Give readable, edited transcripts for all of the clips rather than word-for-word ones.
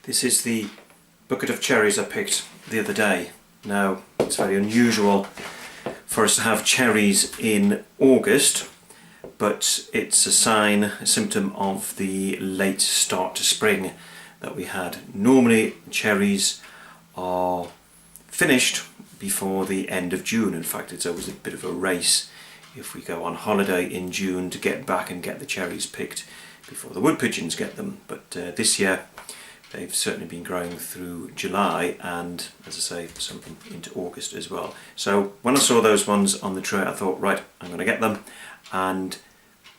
This is the bucket of cherries I picked the other day. Now, it's very unusual for us to have cherries in August, but it's a symptom of the late start to spring that we had. Normally cherries are finished before the end of June. In fact, it's always a bit of a race if we go on holiday in June to get back and get the cherries picked before the wood pigeons get them. But this year they've certainly been growing through July and, as I say, some into August as well. So when I saw those ones on the tray, I thought, right, I'm going to get them and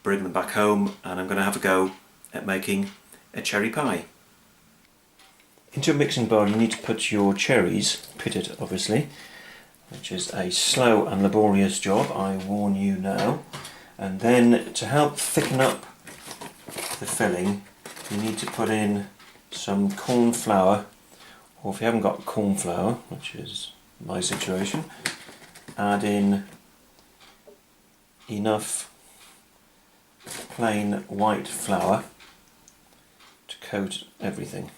bring them back home, and I'm going to have a go at making a cherry pie. Into a mixing bowl you need to put your cherries, pitted obviously, which is a slow and laborious job, I warn you now. And then to help thicken up the filling, you need to put in some corn flour, or if you haven't got corn flour, which is my situation, add in enough plain white flour to coat everything.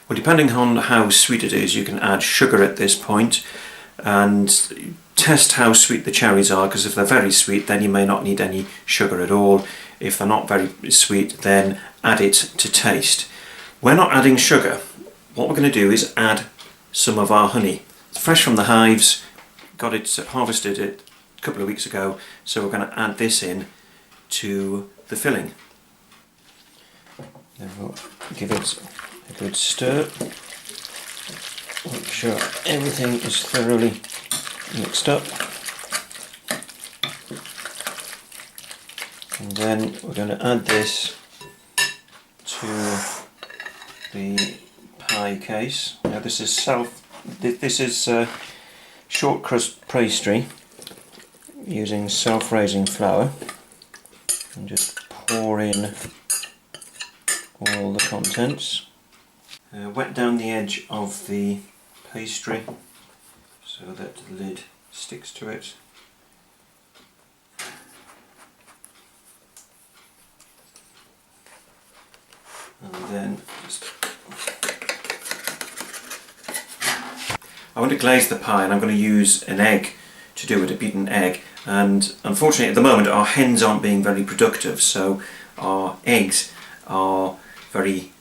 Well, depending on how sweet it is, you can add sugar at this point and test how sweet the cherries are, because if they're very sweet then you may not need any sugar at all. If they're not very sweet, then add it to taste. We're not adding sugar. What we're going to do is add some of our honey. It's fresh from the hives, harvested it a couple of weeks ago, so we're going to add this in to the filling. Then we'll give it a good stir. Make sure everything is thoroughly mixed up. And then we're going to add this to the pie case. Now this is short crust pastry using self-raising flour, and just pour in all the contents. Wet down the edge of the pastry so that the lid sticks to it. And then I want to glaze the pie, and I'm going to use an egg to do it, a beaten egg. And unfortunately at the moment our hens aren't being very productive, so our eggs are very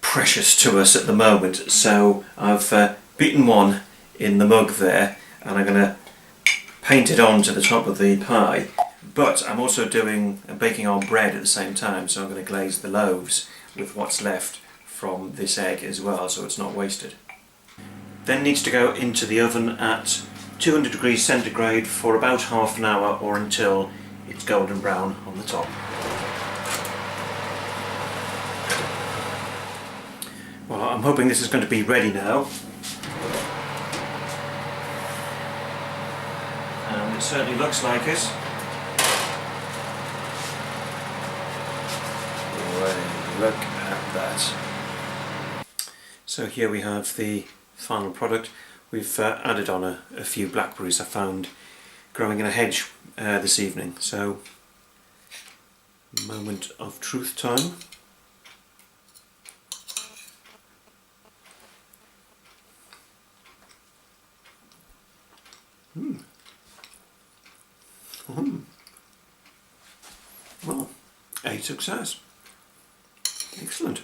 precious to us at the moment. So I've beaten one in the mug there, and I'm going to paint it on to the top of the pie. But I'm also baking our bread at the same time, so I'm going to glaze the loaves with what's left from this egg as well, so it's not wasted. Then needs to go into the oven at 200 degrees centigrade for about half an hour, or until it's golden brown on the top. Well, I'm hoping this is going to be ready now. And it certainly looks like it. Look at that. So here we have the final product. We've added on a few blackberries I found growing in a hedge this evening. So, moment of truth time. Well, a success. Excellent.